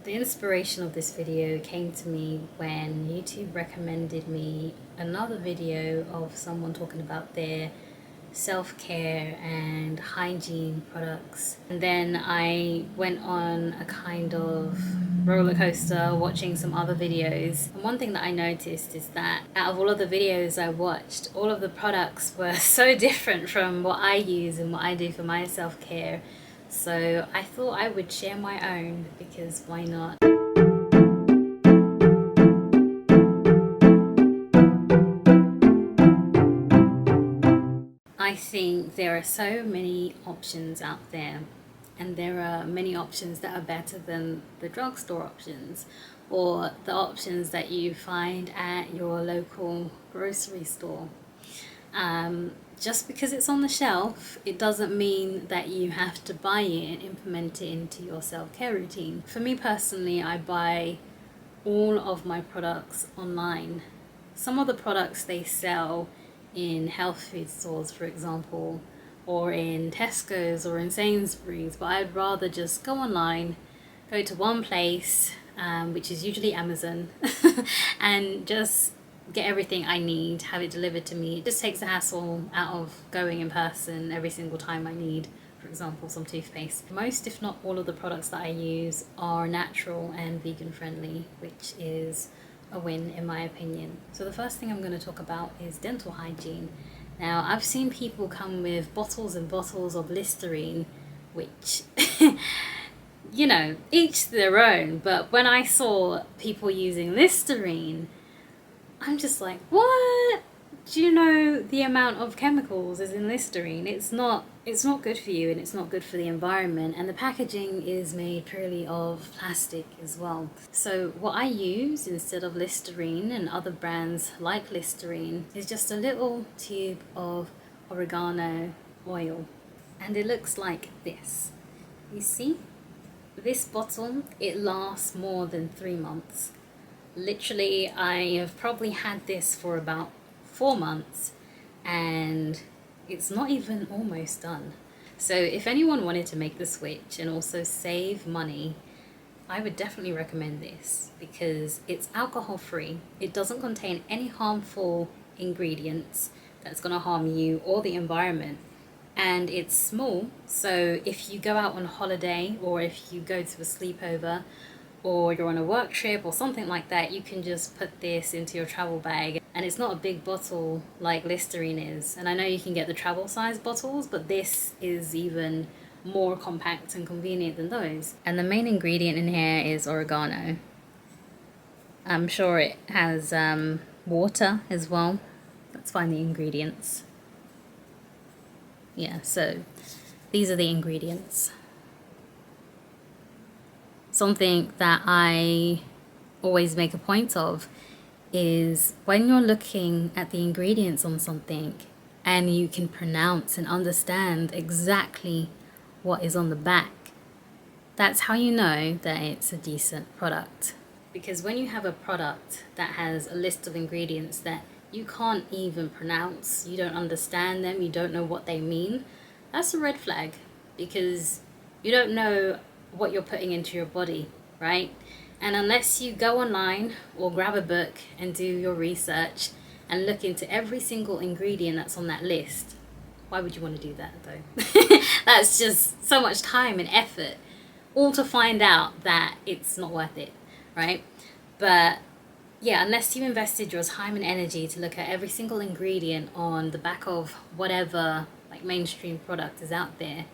The inspiration of this video came to me when YouTube recommended me another video of someone talking about their self-care and hygiene products, and then I went on a kind of roller coaster watching some other videos. And one thing that I noticed is that out of all of the videos I watched, all of the products were so different from what I use and what I do for my self-care. So I thought I would share my own, because why not? I think there are so many options out there, and there are many options that are better than the drugstore options or the options that you find at your local grocery store. Just because it's on the shelf, it doesn't mean that you have to buy it and implement it into your self-care routine. For me personally, I buy all of my products online. Some of the products they sell in health food stores, for example, or in Tesco's or in Sainsbury's, but I'd rather just go online, go to one place, which is usually Amazon, and just get everything I need, have it delivered to me. It just takes the hassle out of going in person every single time I need, for example, some toothpaste. Most, if not all, of the products that I use are natural and vegan friendly, which is a win in my opinion. So the first thing I'm going to talk about is dental hygiene. Now, I've seen people come with bottles and bottles of Listerine, which you know, each their own, but when I saw people using Listerine, I'm just like, what? Do you know the amount of chemicals is in Listerine? It's not good for you, and it's not good for the environment, and the packaging is made purely of plastic as well. So what I use instead of Listerine and other brands like Listerine is just a little tube of oregano oil, and it looks like this. You see? This bottle, it lasts more than 3 months. Literally, I have probably had this for about 4 months, and it's not even almost done. So if anyone wanted to make the switch and also save money, I would definitely recommend this, because it's alcohol free. It doesn't contain any harmful ingredients that's going to harm you or the environment. And it's small, so if you go out on holiday, or if you go to a sleepover, or you're on a work trip or something like that, you can just put this into your travel bag. And it's not a big bottle like Listerine is. And I know you can get the travel size bottles, but this is even more compact and convenient than those. And the main ingredient in here is oregano. I'm sure it has water as well. Let's find the ingredients. Yeah, so these are the ingredients. Something that I always make a point of is when you're looking at the ingredients on something and you can pronounce and understand exactly what is on the back, that's how you know that it's a decent product. Because when you have a product that has a list of ingredients that you can't even pronounce, you don't understand them, you don't know what they mean, that's a red flag, because you don't know what you're putting into your body, right? And unless you go online or grab a book and do your research and look into every single ingredient that's on that list, why would you want to do that though? That's just so much time and effort, all to find out that it's not worth it, right? But yeah, unless you invested your time and energy to look at every single ingredient on the back of whatever like mainstream product is out there,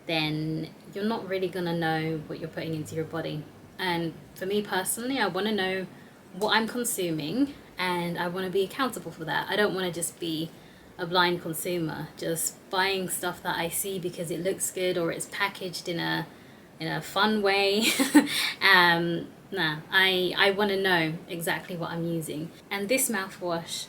then you're not really gonna know what you're putting into your body. And for me personally, I want to know what I'm consuming, and I want to be accountable for that. I don't want to just be a blind consumer, just buying stuff that I see because it looks good or it's packaged in a fun way. Nah, I want to know exactly what I'm using, and this mouthwash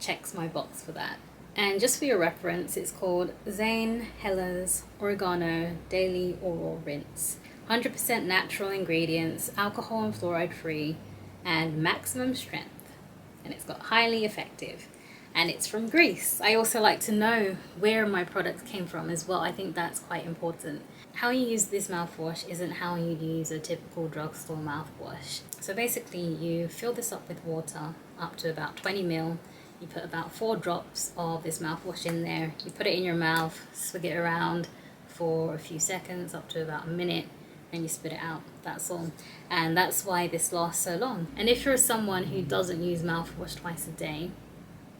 checks my box for that. And just for your reference, it's called Zane Hellas Oregano Daily Oral Rinse. 100% natural ingredients, alcohol and fluoride free, and maximum strength. And it's got highly effective. And it's from Greece. I also like to know where my products came from as well. I think that's quite important. how you use this mouthwash isn't how you'd use a typical drugstore mouthwash. So basically you fill this up with water up to about 20 ml. You put about 4 drops of this mouthwash in there. You put it in your mouth, swig it around for a few seconds, up to about a minute, and you spit it out. That's all. And that's why this lasts so long. And if you're someone who doesn't use mouthwash twice a day,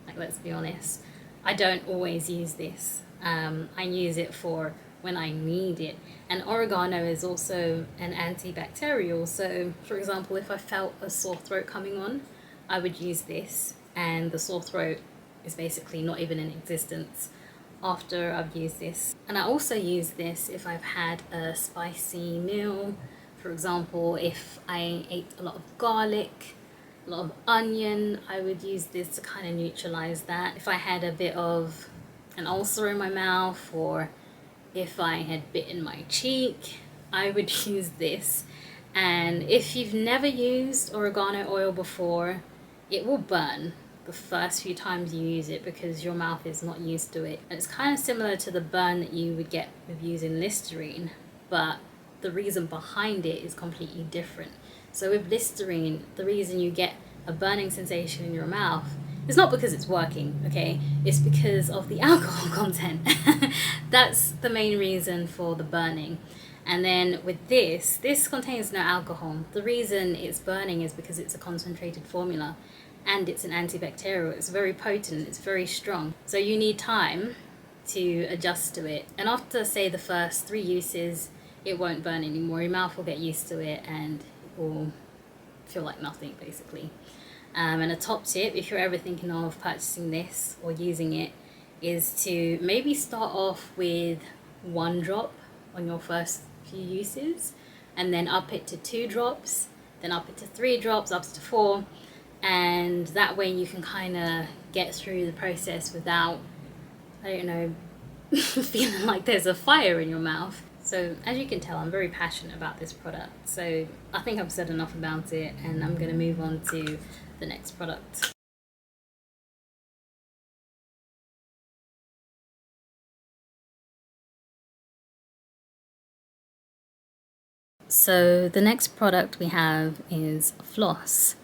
like, let's be honest, I don't always use this. I use it for when I need it. And oregano is also an antibacterial. So for example, if I felt a sore throat coming on, I would use this, and the sore throat is basically not even in existence after I've used this. And I also use this if I've had a spicy meal. For example, if I ate a lot of garlic, a lot of onion, I would use this to kind of neutralize that. If I had a bit of an ulcer in my mouth, or if I had bitten my cheek, I would use this. And if you've never used oregano oil before, it will burn the first few times you use it because your mouth is not used to it. And it's kind of similar to the burn that you would get with using Listerine, but the reason behind it is completely different. So with Listerine, the reason you get a burning sensation in your mouth is not because it's working, okay? It's because of the alcohol content. That's the main reason for the burning. And then with this contains no alcohol. The reason it's burning is because it's a concentrated formula, and it's an antibacterial. It's very potent, it's very strong. So you need time to adjust to it. And after, say, the first 3 uses, it won't burn anymore. Your mouth will get used to it and it will feel like nothing, basically. And a top tip, if you're ever thinking of purchasing this or using it, is to maybe start off with 1 drop on your first few uses, and then up it to 2 drops, then up it to 3 drops, up to 4, and that way you can kind of get through the process without, I don't know, feeling like there's a fire in your mouth. So as you can tell, I'm very passionate about this product, so I think I've said enough about it, and I'm going to move on to the next product. So the next product we have is Floss.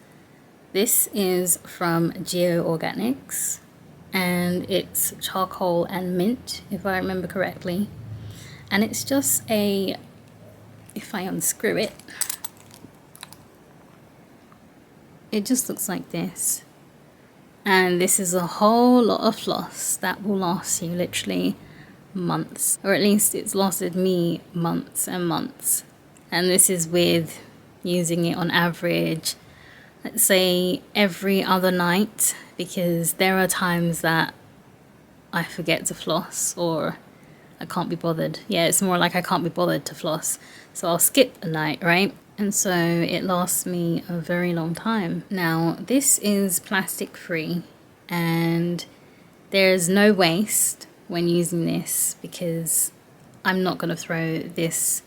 This is from Georganics, and it's charcoal and mint, if I remember correctly. And it's just a, if I unscrew it, it just looks like this. And this is a whole lot of floss that will last you literally months, or at least it's lasted me months and months. And this is with using it on average, let's say every other night, because there are times that I forget to floss or I can't be bothered. Yeah, it's more like I can't be bothered to floss. So I'll skip a night, right? And so it lasts me a very long time. Now, this is plastic free, and there's no waste when using this because I'm not going to throw this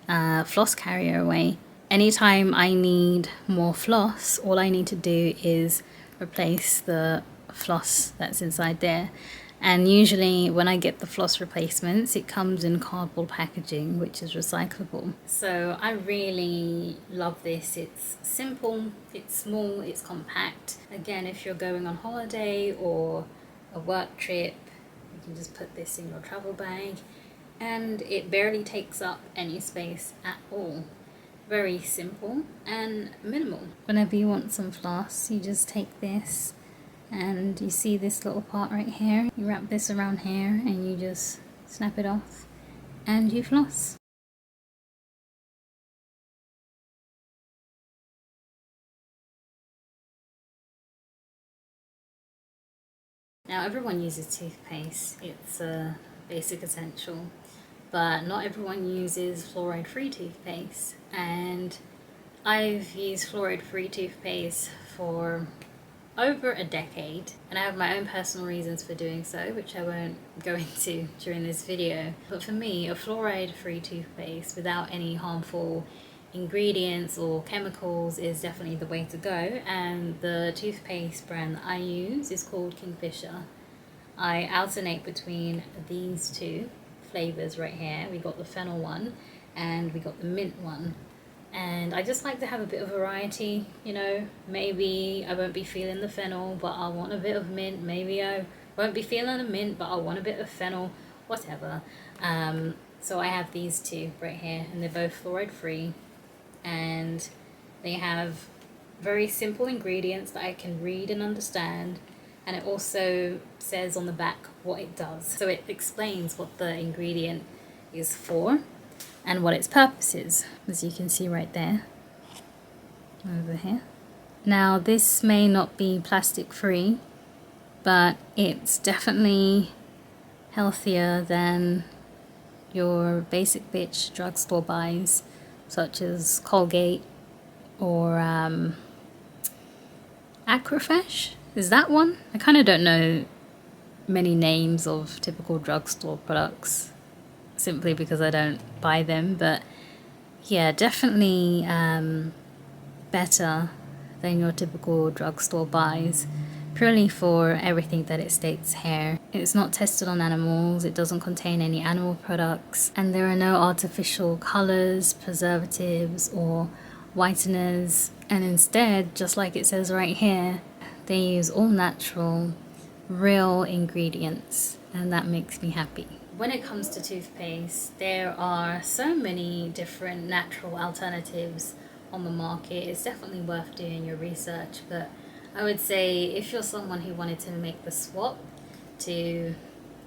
floss carrier away. Anytime I need more floss, all I need to do is replace the floss that's inside there. And usually when I get the floss replacements, it comes in cardboard packaging, which is recyclable. So I really love this. It's simple, it's small, it's compact. Again, if you're going on holiday or a work trip, you can just put this in your travel bag, and it barely takes up any space at all. Very simple and minimal. Whenever you want some floss, you just take this, and you see this little part right here, you wrap this around here and you just snap it off and you floss. Now everyone uses toothpaste, it's a basic essential, but not everyone uses fluoride-free toothpaste, and I've used fluoride-free toothpaste for over a decade, and I have my own personal reasons for doing so, which I won't go into during this video. But for me, a fluoride-free toothpaste without any harmful ingredients or chemicals is definitely the way to go, and the toothpaste brand that I use is called Kingfisher. I alternate between these two flavors right here. We got the fennel one and we got the mint one. And I just like to have a bit of variety, you know. Maybe I won't be feeling the fennel, but I want a bit of mint. Maybe I won't be feeling the mint, but I want a bit of fennel, whatever. So I have these two right here, and they're both fluoride free, and they have very simple ingredients that I can read and understand, and it also says on the back what it does. So it explains what the ingredient is for and what its purpose is, as you can see right there over here. Now this may not be plastic free, but it's definitely healthier than your basic bitch drugstore buys, such as Colgate or Aquafresh. Is that one? I kind of don't know many names of typical drugstore products simply because I don't buy them, but yeah, definitely better than your typical drugstore buys, purely for everything that it states here. It's not tested on animals, it doesn't contain any animal products, and there are no artificial colors, preservatives, or whiteners, and instead, just like it says right here, they use all natural, real ingredients, and that makes me happy. When it comes to toothpaste, there are so many different natural alternatives on the market. It's definitely worth doing your research, but I would say if you're someone who wanted to make the swap to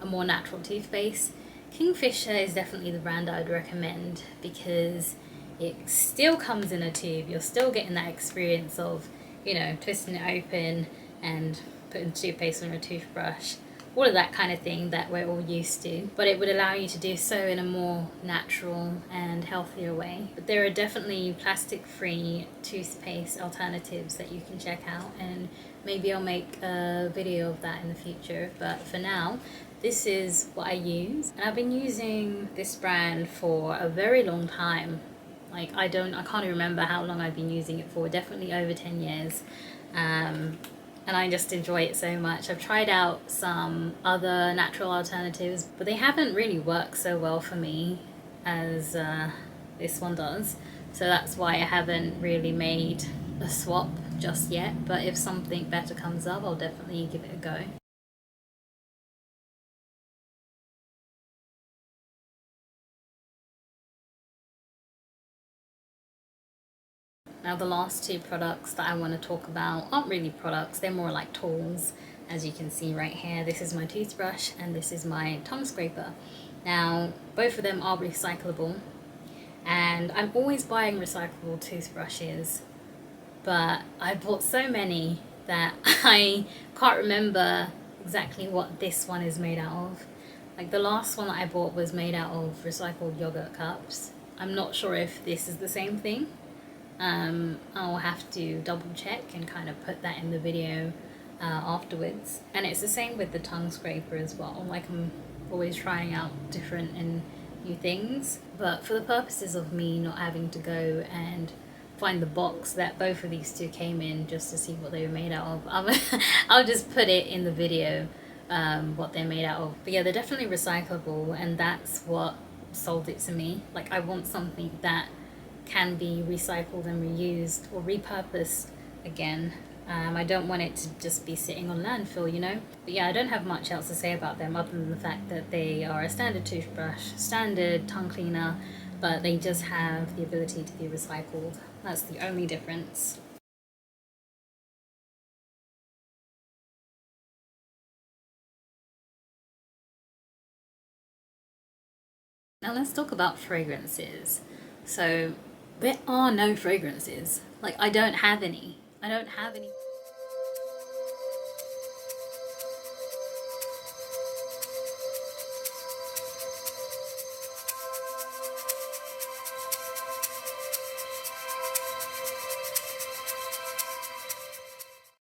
a more natural toothpaste, Kingfisher is definitely the brand I would recommend, because it still comes in a tube. You're still getting that experience of, you know, twisting it open and putting toothpaste on your toothbrush, all of that kind of thing that we're all used to, but it would allow you to do so in a more natural and healthier way. But there are definitely plastic-free toothpaste alternatives that you can check out, and maybe I'll make a video of that in the future. But for now, this is what I use, and I've been using this brand for a very long time. Like I can't remember how long I've been using it for, definitely over 10 years. And I just enjoy it so much. I've tried out some other natural alternatives, but they haven't really worked so well for me as this one does. So that's why I haven't really made a swap just yet. But if something better comes up, I'll definitely give it a go. Now the last two products that I want to talk about aren't really products, they're more like tools. As you can see right here, this is my toothbrush and this is my tongue scraper. Now both of them are recyclable, and I'm always buying recyclable toothbrushes, but I bought so many that I can't remember exactly what this one is made out of. Like the last one that I bought was made out of recycled yogurt cups. I'm not sure if this is the same thing. I'll have to double check and kind of put that in the video afterwards. And it's the same with the tongue scraper as well. Like I'm always trying out different and new things, but for the purposes of me not having to go and find the box that both of these two came in just to see what they were made out of, I'll just put it in the video what they're made out of. But yeah, they're definitely recyclable, and that's what sold it to me. Like I want something that can be recycled and reused or repurposed again. I don't want it to just be sitting on landfill, you know? But yeah, I don't have much else to say about them other than the fact that they are a standard toothbrush, standard tongue cleaner, but they just have the ability to be recycled. That's the only difference. Now let's talk about fragrances. So there are no fragrances. Like I don't have any. I don't have any.